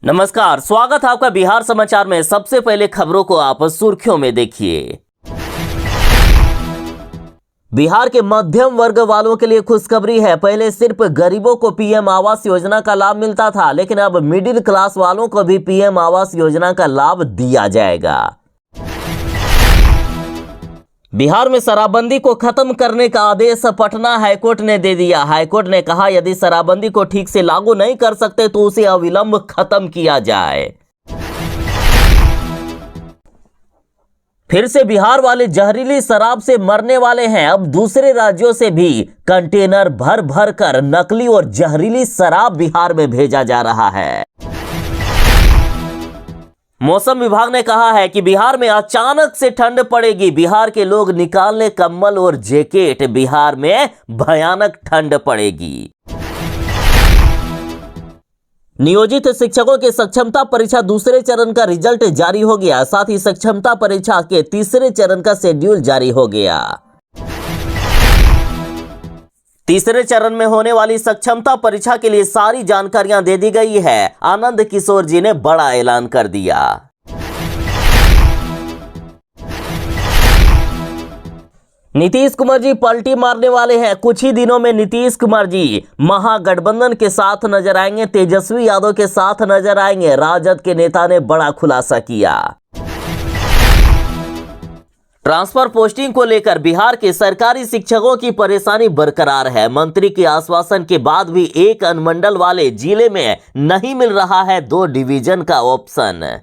नमस्कार, स्वागत है आपका बिहार समाचार में। सबसे पहले खबरों को आप सुर्खियों में देखिए। बिहार के मध्यम वर्ग वालों के लिए खुशखबरी है। पहले सिर्फ गरीबों को पीएम आवास योजना का लाभ मिलता था, लेकिन अब मिडिल क्लास वालों को भी पीएम आवास योजना का लाभ दिया जाएगा। बिहार में शराबबंदी को खत्म करने का आदेश पटना हाईकोर्ट ने दे दिया। हाईकोर्ट ने कहा, यदि शराबबंदी को ठीक से लागू नहीं कर सकते तो उसे अविलंब खत्म किया जाए। फिर से बिहार वाले जहरीली शराब से मरने वाले हैं। अब दूसरे राज्यों से भी कंटेनर भर भर कर नकली और जहरीली शराब बिहार में भेजा जा रहा है। मौसम विभाग ने कहा है कि बिहार में अचानक से ठंड पड़ेगी। बिहार के लोग निकाल लें कंबल और जैकेट, बिहार में भयानक ठंड पड़ेगी। नियोजित शिक्षकों की सक्षमता परीक्षा दूसरे चरण का रिजल्ट जारी हो गया। साथ ही सक्षमता परीक्षा के तीसरे चरण का शेड्यूल जारी हो गया। तीसरे चरण में होने वाली सक्षमता परीक्षा के लिए सारी जानकारियां दे दी गई है। आनंद किशोर जी ने बड़ा ऐलान कर दिया। नीतीश कुमार जी पलटी मारने वाले हैं। कुछ ही दिनों में नीतीश कुमार जी महागठबंधन के साथ नजर आएंगे, तेजस्वी यादव के साथ नजर आएंगे। राजद के नेता ने बड़ा खुलासा किया। ट्रांसफर पोस्टिंग को लेकर बिहार के सरकारी शिक्षकों की परेशानी बरकरार है। मंत्री के आश्वासन के बाद भी एक अनुमंडल वाले जिले में नहीं मिल रहा है 2 डिवीजन का ऑप्शन।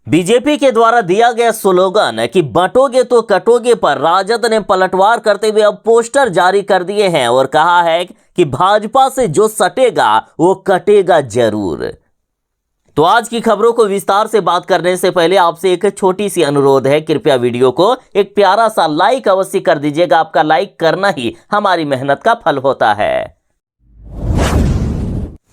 बीजेपी के द्वारा दिया गया स्लोगन कि बंटोगे तो कटोगे पर राजद ने पलटवार करते हुए अब पोस्टर जारी कर दिए हैं और कहा है कि भाजपा से जो सटेगा वो कटेगा जरूर। तो आज की खबरों को विस्तार से बात करने से पहले आपसे एक छोटी सी अनुरोध है, कृपया वीडियो को एक प्यारा सा लाइक अवश्य कर दीजिएगा। आपका लाइक करना ही हमारी मेहनत का फल होता है।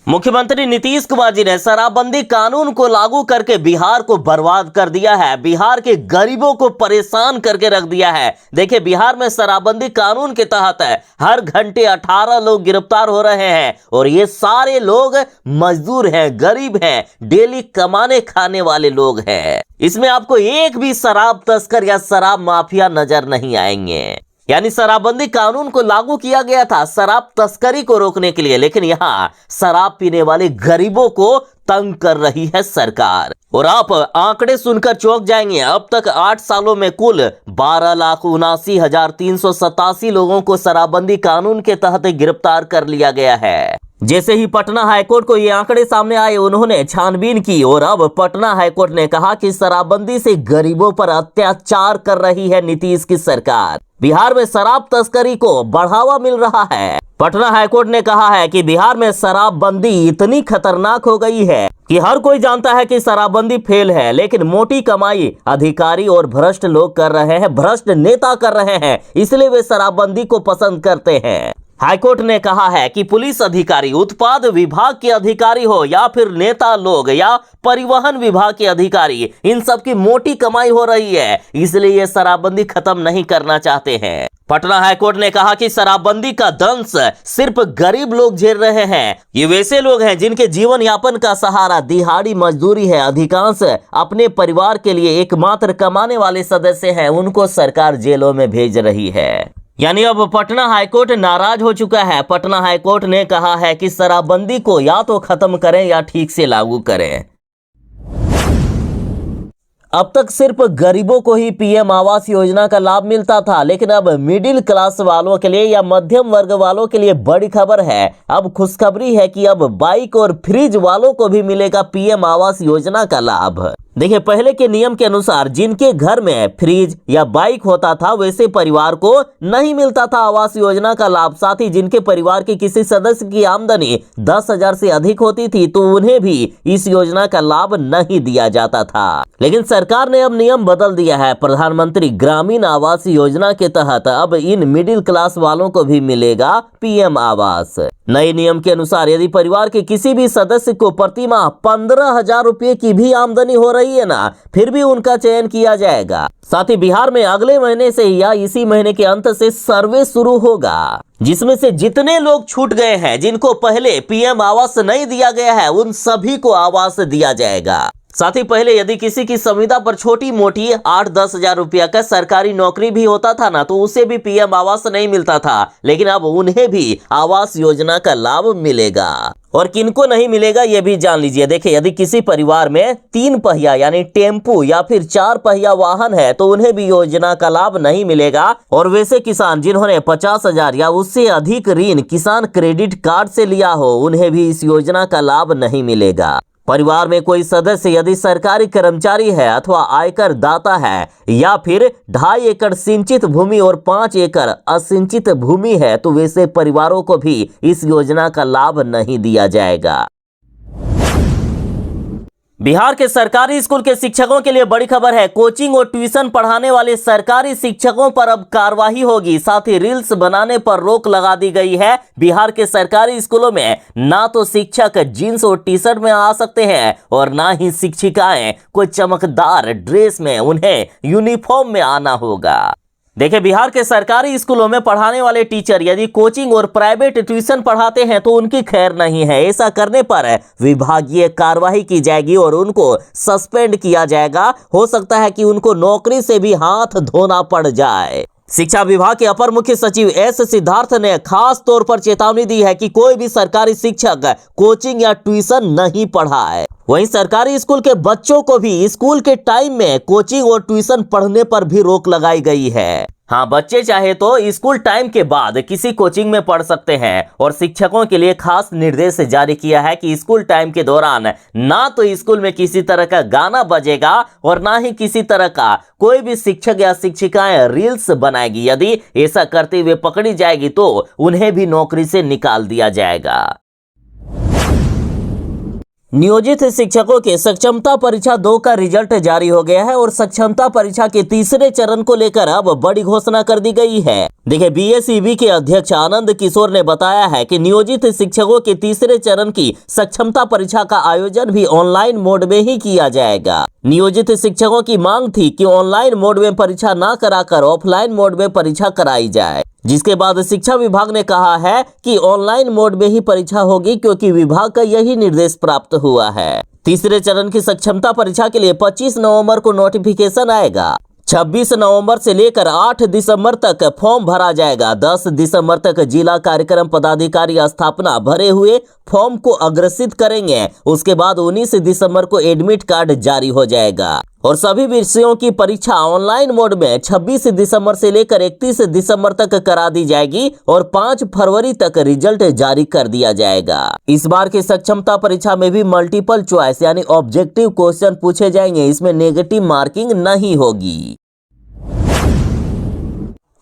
मुख्यमंत्री नीतीश कुमार जी ने शराबबंदी कानून को लागू करके बिहार को बर्बाद कर दिया है। बिहार के गरीबों को परेशान करके रख दिया है। देखिए, बिहार में शराबबंदी कानून के तहत हर घंटे 18 लोग गिरफ्तार हो रहे हैं और ये सारे लोग मजदूर हैं, गरीब हैं, डेली कमाने खाने वाले लोग हैं। इसमें आपको एक भी शराब तस्कर या शराब माफिया नजर नहीं आएंगे। यानी शराबबंदी कानून को लागू किया गया था शराब तस्करी को रोकने के लिए, लेकिन यहाँ शराब पीने वाले गरीबों को तंग कर रही है सरकार। और आप आंकड़े सुनकर चौंक जाएंगे। अब तक 8 सालों में कुल 12,79,387 लोगों को शराबबंदी कानून के तहत गिरफ्तार कर लिया गया है। जैसे ही पटना हाईकोर्ट को ये आंकड़े सामने आए, उन्होंने छानबीन की और अब पटना हाईकोर्ट ने कहा कि शराबबंदी से गरीबों पर अत्याचार कर रही है नीतीश की सरकार। बिहार में शराब तस्करी को बढ़ावा मिल रहा है। पटना हाईकोर्ट ने कहा है कि बिहार में शराबबंदी इतनी खतरनाक हो गई है कि हर कोई जानता है कि शराबबंदी फेल है, लेकिन मोटी कमाई अधिकारी और भ्रष्ट लोग कर रहे हैं, भ्रष्ट नेता कर रहे हैं, इसलिए वे शराबबंदी को पसंद करते हैं। हाईकोर्ट ने कहा है कि पुलिस अधिकारी, उत्पाद विभाग के अधिकारी हो या फिर नेता लोग या परिवहन विभाग के अधिकारी, इन सब की मोटी कमाई हो रही है, इसलिए ये शराबबंदी खत्म नहीं करना चाहते हैं। पटना हाईकोर्ट ने कहा कि शराबबंदी का दंश सिर्फ गरीब लोग झेल रहे हैं। ये वैसे लोग हैं जिनके जीवन यापन का सहारा दिहाड़ी मजदूरी है। अधिकांश अपने परिवार के लिए एकमात्र कमाने वाले सदस्य हैं, उनको सरकार जेलों में भेज रही है। यानी अब पटना हाईकोर्ट नाराज हो चुका है। पटना हाईकोर्ट ने कहा है कि शराबबंदी को या तो खत्म करें या ठीक से लागू करें। अब तक सिर्फ गरीबों को ही पीएम आवास योजना का लाभ मिलता था, लेकिन अब मिडिल क्लास वालों के लिए या मध्यम वर्ग वालों के लिए बड़ी खबर है। अब खुशखबरी है कि अब बाइक और फ्रिज वालों को भी मिलेगा पीएम आवास योजना का लाभ। देखिए, पहले के नियम के अनुसार जिनके घर में फ्रिज या बाइक होता था वैसे परिवार को नहीं मिलता था आवास योजना का लाभ। साथ ही जिनके परिवार के किसी सदस्य की आमदनी 10,000 से अधिक होती थी तो उन्हें भी इस योजना का लाभ नहीं दिया जाता था। लेकिन सरकार ने अब नियम बदल दिया है। प्रधानमंत्री ग्रामीण आवास योजना के तहत अब इन मिडिल क्लास वालों को भी मिलेगा पीएम आवास। नए नियम के अनुसार यदि परिवार के किसी भी सदस्य को प्रति माह 15,000 रुपए की भी आमदनी हो रही है ना, फिर भी उनका चयन किया जाएगा। साथ ही बिहार में अगले महीने से या इसी महीने के अंत से सर्वे शुरू होगा। जिसमें से जितने लोग छूट गए हैं, जिनको पहले पीएम आवास नहीं दिया गया है, उन सभी को आवास दिया जाएगा। साथ ही पहले यदि किसी की संविदा पर छोटी मोटी 8-10 हजार रुपया का सरकारी नौकरी भी होता था ना, तो उसे भी पीएम आवास नहीं मिलता था, लेकिन अब उन्हें भी आवास योजना का लाभ मिलेगा। और किनको नहीं मिलेगा ये भी जान लीजिए। देखिए, यदि किसी परिवार में 3 पहिया यानी टेम्पू या फिर 4 पहिया वाहन है तो उन्हें भी योजना का लाभ नहीं मिलेगा। और वैसे किसान जिन्होंने 50,000 या उससे अधिक ऋण किसान क्रेडिट कार्ड से लिया हो, उन्हें भी इस योजना का लाभ नहीं मिलेगा। परिवार में कोई सदस्य यदि सरकारी कर्मचारी है अथवा आयकर दाता है या फिर 2.5 एकड़ सिंचित भूमि और 5 एकड़ असिंचित भूमि है, तो वैसे परिवारों को भी इस योजना का लाभ नहीं दिया जाएगा। बिहार के सरकारी स्कूल के शिक्षकों के लिए बड़ी खबर है। कोचिंग और ट्यूशन पढ़ाने वाले सरकारी शिक्षकों पर अब कार्रवाई होगी। साथ ही रील्स बनाने पर रोक लगा दी गई है। बिहार के सरकारी स्कूलों में ना तो शिक्षक जींस और टी शर्ट में आ सकते हैं और ना ही शिक्षिकाएं कोई चमकदार ड्रेस में, उन्हें यूनिफॉर्म में आना होगा। देखिए, बिहार के सरकारी स्कूलों में पढ़ाने वाले टीचर यदि कोचिंग और प्राइवेट ट्यूशन पढ़ाते हैं तो उनकी खैर नहीं है। ऐसा करने पर विभागीय कार्रवाई की जाएगी और उनको सस्पेंड किया जाएगा। हो सकता है कि उनको नौकरी से भी हाथ धोना पड़ जाए। शिक्षा विभाग के अपर मुख्य सचिव एस सिद्धार्थ ने खास तौर पर चेतावनी दी है कि कोई भी सरकारी शिक्षक कोचिंग या ट्यूशन नहीं पढ़ाए। वहीं सरकारी स्कूल के बच्चों को भी स्कूल के टाइम में कोचिंग और ट्यूशन पढ़ने पर भी रोक लगाई गई है। हाँ, बच्चे चाहे तो स्कूल टाइम के बाद किसी कोचिंग में पढ़ सकते हैं। और शिक्षकों के लिए खास निर्देश जारी किया है कि स्कूल टाइम के दौरान ना तो स्कूल में किसी तरह का गाना बजेगा और ना ही किसी तरह का कोई भी शिक्षक या शिक्षिकाएं रील्स बनाएगी। यदि ऐसा करते हुए पकड़ी जाएगी तो उन्हें भी नौकरी से निकाल दिया जाएगा। नियोजित शिक्षकों के सक्षमता परीक्षा 2 का रिजल्ट जारी हो गया है और सक्षमता परीक्षा के तीसरे चरण को लेकर अब बड़ी घोषणा कर दी गई है। देखिए, बीएसईबी के अध्यक्ष आनंद किशोर ने बताया है कि नियोजित शिक्षकों के तीसरे चरण की सक्षमता परीक्षा का आयोजन भी ऑनलाइन मोड में ही किया जाएगा। नियोजित शिक्षकों की मांग थी कि ऑनलाइन मोड में परीक्षा न कराकर ऑफलाइन मोड में परीक्षा कराई जाए, जिसके बाद शिक्षा विभाग ने कहा है कि ऑनलाइन मोड में ही परीक्षा होगी, क्योंकि विभाग का यही निर्देश प्राप्त हुआ है। तीसरे चरण की सक्षमता परीक्षा के लिए 25 नवंबर को नोटिफिकेशन आएगा। 26 नवंबर से लेकर 8 दिसंबर तक फॉर्म भरा जाएगा। 10 दिसंबर तक जिला कार्यक्रम पदाधिकारी स्थापना भरे हुए फॉर्म को अग्रेसित करेंगे। उसके बाद 19 दिसंबर को एडमिट कार्ड जारी हो जाएगा और सभी विषयों की परीक्षा ऑनलाइन मोड में 26 दिसंबर से लेकर 31 दिसंबर तक करा दी जाएगी और 5 फरवरी तक रिजल्ट जारी कर दिया जाएगा। इस बार की सक्षमता परीक्षा में भी मल्टीपल चॉइस यानी ऑब्जेक्टिव क्वेश्चन पूछे जाएंगे। इसमें नेगेटिव मार्किंग नहीं होगी।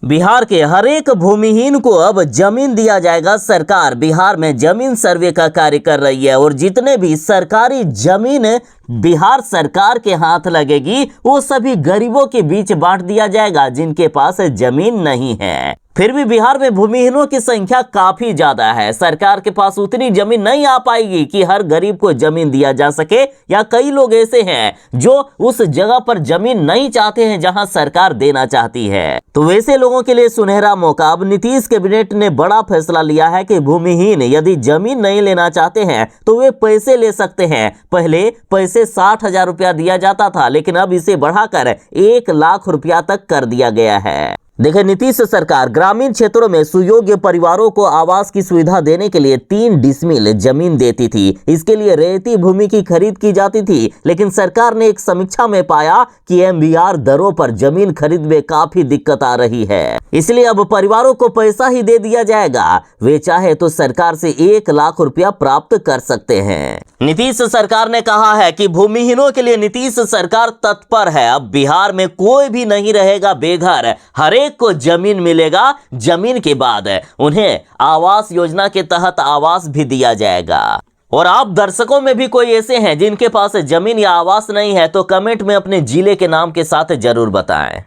बिहार के हर एक भूमिहीन को अब जमीन दिया जाएगा। सरकार बिहार में जमीन सर्वे का कार्य कर रही है और जितने भी सरकारी जमीन बिहार सरकार के हाथ लगेगी वो सभी गरीबों के बीच बांट दिया जाएगा जिनके पास जमीन नहीं है। फिर भी बिहार में भूमिहीनों की संख्या काफी ज्यादा है। सरकार के पास उतनी जमीन नहीं आ पाएगी कि हर गरीब को जमीन दिया जा सके, या कई लोग ऐसे हैं जो उस जगह पर जमीन नहीं चाहते हैं जहां सरकार देना चाहती है। तो वैसे लोगों के लिए सुनहरा मौका। अब नीतीश कैबिनेट ने बड़ा फैसला लिया है कि भूमिहीन यदि जमीन नहीं लेना चाहते हैं तो वे पैसे ले सकते हैं। पहले पैसे 60,000 रुपया दिया जाता था, लेकिन अब इसे बढ़ाकर 1 लाख रुपया तक कर दिया गया है। देखिए, नीतीश सरकार ग्रामीण क्षेत्रों में सुयोग्य परिवारों को आवास की सुविधा देने के लिए 3 डिसमिल जमीन देती थी। इसके लिए रेती भूमि की खरीद की जाती थी, लेकिन सरकार ने एक समीक्षा में पाया कि एमबीआर दरों पर जमीन खरीद में काफी दिक्कत आ रही है। इसलिए अब परिवारों को पैसा ही दे दिया जाएगा। वे चाहे तो सरकार से 1 लाख रुपया प्राप्त कर सकते हैं। नीतीश सरकार ने कहा है कि भूमिहीनों के लिए नीतीश सरकार तत्पर है। अब बिहार में कोई भी नहीं रहेगा बेघर, हर एक को जमीन मिलेगा। जमीन के बाद उन्हें आवास योजना के तहत आवास भी दिया जाएगा। और आप दर्शकों में भी कोई ऐसे हैं जिनके पास जमीन या आवास नहीं है तो कमेंट में अपने जिले के नाम के साथ जरूर बताएं।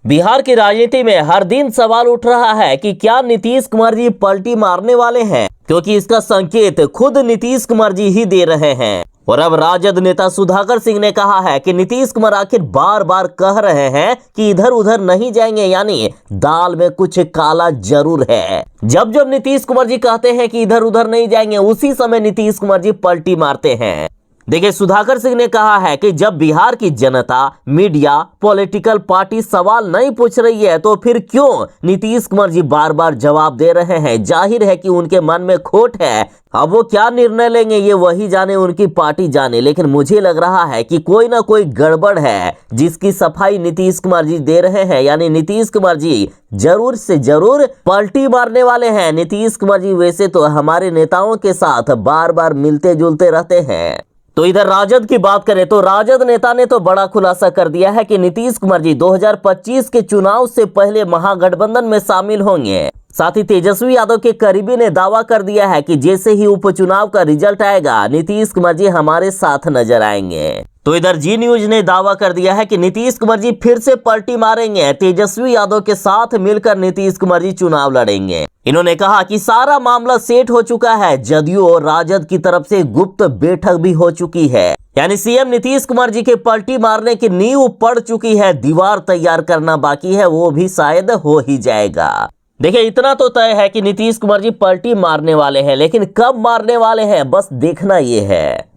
बिहार की राजनीति में हर दिन सवाल उठ रहा है कि क्या नीतीश कुमार जी पलटी मारने वाले हैं, क्योंकि इसका संकेत खुद नीतीश कुमार जी ही दे रहे हैं। और अब राजद नेता सुधाकर सिंह ने कहा है कि नीतीश कुमार आखिर बार बार कह रहे हैं कि इधर उधर नहीं जाएंगे, यानी दाल में कुछ काला जरूर है। जब जब नीतीश कुमार जी कहते हैं कि इधर उधर नहीं जाएंगे, उसी समय नीतीश कुमार जी पलटी मारते हैं। देखिए, सुधाकर सिंह ने कहा है कि जब बिहार की जनता, मीडिया, पॉलिटिकल पार्टी सवाल नहीं पूछ रही है तो फिर क्यों नीतीश कुमार जी बार बार जवाब दे रहे हैं। जाहिर है कि उनके मन में खोट है। अब वो क्या निर्णय लेंगे ये वही जाने, उनकी पार्टी जाने, लेकिन मुझे लग रहा है कि कोई ना कोई गड़बड़ है जिसकी सफाई नीतीश कुमार जी दे रहे हैं। यानी नीतीश कुमार जी जरूर से जरूर पलटी मारने वाले हैं। नीतीश कुमार जी वैसे तो हमारे नेताओं के साथ बार बार मिलते जुलते रहते हैं। तो इधर राजद की बात करें तो राजद नेता ने तो बड़ा खुलासा कर दिया है कि नीतीश कुमार जी 2025 के चुनाव से पहले महागठबंधन में शामिल होंगे। साथ ही तेजस्वी यादव के करीबी ने दावा कर दिया है कि जैसे ही उपचुनाव का रिजल्ट आएगा, नीतीश कुमार जी हमारे साथ नजर आएंगे। तो इधर जी न्यूज ने दावा कर दिया है कि नीतीश कुमार जी फिर से पलटी मारेंगे। तेजस्वी यादव के साथ मिलकर नीतीश कुमार जी चुनाव लड़ेंगे। इन्होंने कहा कि सारा मामला सेट हो चुका है। जदयू और राजद की तरफ से गुप्त बैठक भी हो चुकी है। यानी सीएम नीतीश कुमार जी के पलटी मारने की नींव पड़ चुकी है। दीवार तैयार करना बाकी है, वो भी शायद हो ही जाएगा। देखिए, इतना तो तय है कि नीतीश कुमार जी पलटी मारने वाले हैं, लेकिन कब मारने वाले हैं बस देखना ये है।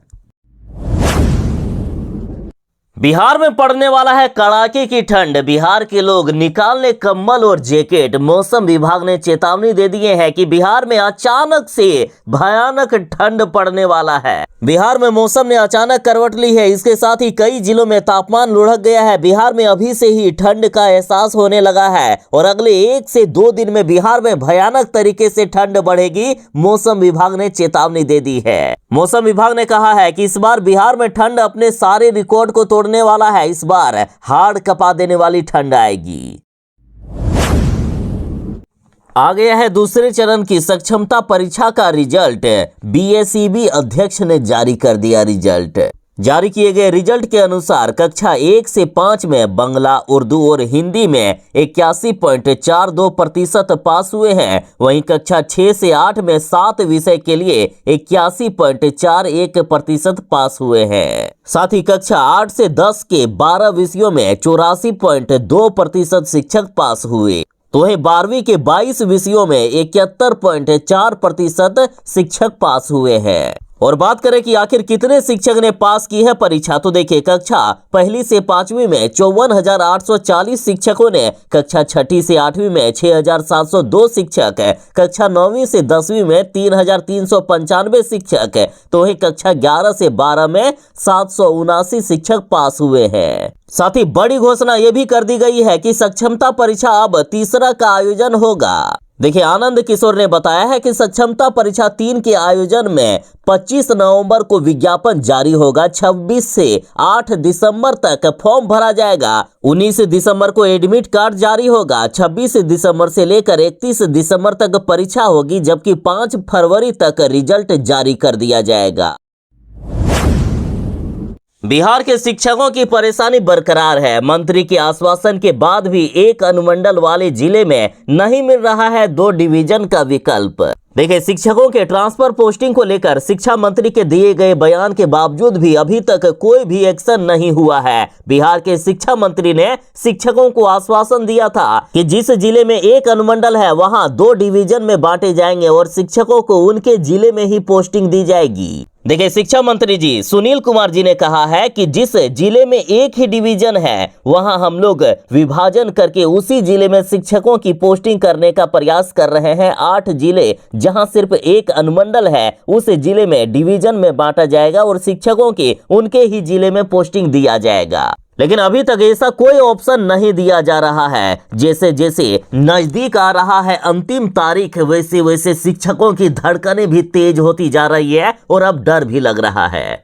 बिहार में पड़ने वाला है कड़ाके की ठंड। बिहार के लोग निकाल ले कंबल और जैकेट। मौसम विभाग ने चेतावनी दे दिए है कि बिहार में अचानक से भयानक ठंड पड़ने वाला है। बिहार में मौसम ने अचानक करवट ली है। इसके साथ ही कई जिलों में तापमान लुढ़क गया है। बिहार में अभी से ही ठंड का एहसास होने लगा है और अगले 1 से 2 दिन में बिहार में भयानक तरीके से ठंड बढ़ेगी। मौसम विभाग ने चेतावनी दे दी है। मौसम विभाग ने कहा है कि इस बार बिहार में ठंड अपने सारे रिकॉर्ड को तोड़ने वाला है। इस बार हाड़ कपा देने वाली ठंड आएगी। आ गया है दूसरे चरण की सक्षमता परीक्षा का रिजल्ट। बीएसईबी अध्यक्ष ने जारी कर दिया रिजल्ट। जारी किए गए रिजल्ट के अनुसार कक्षा 1 से 5 में बंगला, उर्दू और हिंदी में 81.42% पास हुए हैं। वहीं कक्षा 6 से 8 में 7 विषय के लिए 81.41% पास हुए हैं। साथ ही कक्षा 8 से 10 के 12 विषयों में 84.2% शिक्षक पास हुए। तो वहीं 12वीं के 22 विषयों में 71.4% शिक्षक पास हुए हैं। और बात करें कि आखिर कितने शिक्षक ने पास की है परीक्षा, तो देखिए, कक्षा 1 से 5वीं में 54,840 शिक्षकों ने, कक्षा 6 से 8वीं में 6,702 शिक्षक, कक्षा 9वीं से 10वीं में 3,395 शिक्षक, तो वहीं कक्षा 11 से 12 में 779 शिक्षक पास हुए हैं। साथ ही बड़ी घोषणा यह भी कर दी गई है कि सक्षमता परीक्षा अब तीसरा का आयोजन होगा। देखिए, आनंद किशोर ने बताया है कि सक्षमता परीक्षा 3 के आयोजन में 25 नवंबर को विज्ञापन जारी होगा। 26 से 8 दिसंबर तक फॉर्म भरा जाएगा। 19 दिसंबर को एडमिट कार्ड जारी होगा। 26 दिसंबर से लेकर 31 दिसंबर तक परीक्षा होगी, जबकि 5 फरवरी तक रिजल्ट जारी कर दिया जाएगा। बिहार के शिक्षकों की परेशानी बरकरार है। मंत्री के आश्वासन के बाद भी एक अनुमंडल वाले जिले में नहीं मिल रहा है 2 डिवीजन का विकल्प। देखिए, शिक्षकों के ट्रांसफर पोस्टिंग को लेकर शिक्षा मंत्री के दिए गए बयान के बावजूद भी अभी तक कोई भी एक्शन नहीं हुआ है। बिहार के शिक्षा मंत्री ने शिक्षकों को आश्वासन दिया था कि जिस जिले में एक अनुमंडल है वहां 2 डिवीजन में बांटे जाएंगे और शिक्षकों को उनके जिले में ही पोस्टिंग दी जाएगी। देखिए, शिक्षा मंत्री जी सुनील कुमार जी ने कहा है कि जिस जिले में एक ही डिवीजन है वहां हम लोग विभाजन करके उसी जिले में शिक्षकों की पोस्टिंग करने का प्रयास कर रहे हैं। 8 जिले जहां सिर्फ एक अनुमंडल है उस जिले में डिवीजन में बांटा जाएगा और शिक्षकों के उनके ही जिले में पोस्टिंग दिया जाएगा। लेकिन अभी तक ऐसा कोई ऑप्शन नहीं दिया जा रहा है। जैसे जैसे नजदीक आ रहा है अंतिम तारीख, वैसे वैसे शिक्षकों की धड़कनें भी तेज होती जा रही है और अब डर भी लग रहा है।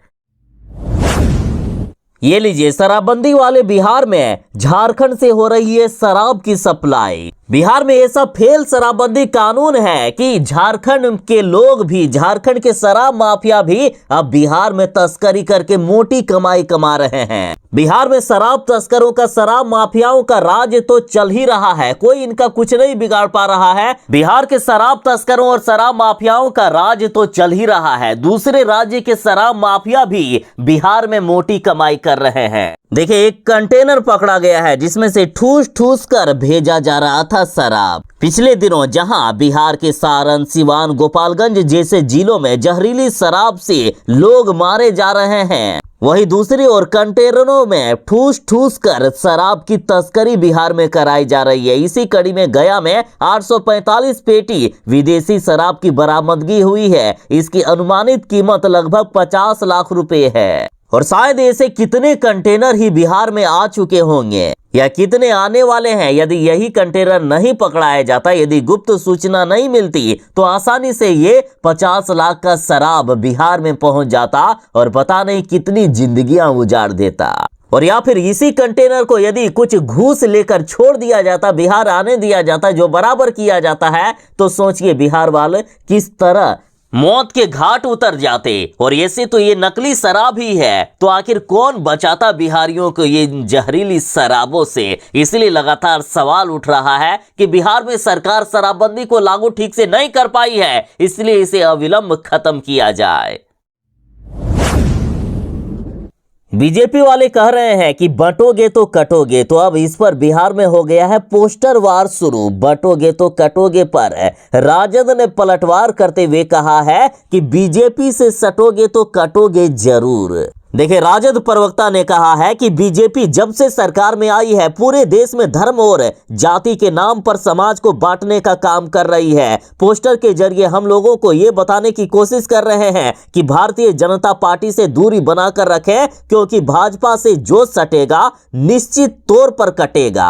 ये लीजिए, शराबबंदी वाले बिहार में झारखंड से हो रही है शराब की सप्लाई। बिहार में ऐसा फेल शराबबंदी कानून है कि झारखंड के लोग भी, झारखंड के शराब माफिया भी अब बिहार में तस्करी करके मोटी कमाई कमा रहे हैं। बिहार में शराब तस्करों का, शराब माफियाओं का राज तो चल ही रहा है, कोई इनका कुछ नहीं बिगाड़ पा रहा है। बिहार के शराब तस्करों और शराब माफियाओं का राज तो चल ही रहा है, दूसरे राज्य के शराब माफिया भी बिहार में मोटी कमाई कर रहे हैं। देखिए, एक कंटेनर पकड़ा गया है जिसमें से ठूस ठूस कर भेजा जा रहा था शराब। पिछले दिनों जहां बिहार के सारण, सिवान, गोपालगंज जैसे जिलों में जहरीली शराब से लोग मारे जा रहे हैं, वहीं दूसरी ओर कंटेनरों में ठूस ठूस कर शराब की तस्करी बिहार में कराई जा रही है। इसी कड़ी में गया में 845 पेटी विदेशी शराब की बरामदगी हुई है। इसकी अनुमानित कीमत लगभग 50 लाख रुपए है और शायद ऐसे कितने कंटेनर ही बिहार में आ चुके होंगे या कितने आने वाले हैं। यदि यही कंटेनर नहीं पकड़ाया जाता, यदि गुप्त सूचना नहीं मिलती, तो आसानी से ये 50 लाख का शराब बिहार में पहुंच जाता और पता नहीं कितनी जिंदगियां उजाड़ देता। और या फिर इसी कंटेनर को यदि कुछ घूस लेकर छोड़ दिया जाता, बिहार आने दिया जाता, जो बराबर किया जाता है, तो सोचिए बिहार वाले किस तरह मौत के घाट उतर जाते। और ऐसे तो ये नकली शराब ही है, तो आखिर कौन बचाता बिहारियों को ये जहरीली शराबों से। इसलिए लगातार सवाल उठ रहा है कि बिहार में सरकार शराबबंदी को लागू ठीक से नहीं कर पाई है, इसलिए इसे अविलंब खत्म किया जाए। बीजेपी वाले कह रहे हैं कि बंटोगे तो कटोगे, तो अब इस पर बिहार में हो गया है पोस्टर वार शुरू। बंटोगे तो कटोगे पर राजद ने पलटवार करते हुए कहा है कि बीजेपी से सटोगे तो कटोगे जरूर। देखिए, राजद प्रवक्ता ने कहा है कि बीजेपी जब से सरकार में आई है पूरे देश में धर्म और जाति के नाम पर समाज को बांटने का काम कर रही है। पोस्टर के जरिए हम लोगों को ये बताने की कोशिश कर रहे हैं कि भारतीय जनता पार्टी से दूरी बनाकर रखें, क्योंकि भाजपा से जो सटेगा निश्चित तौर पर कटेगा।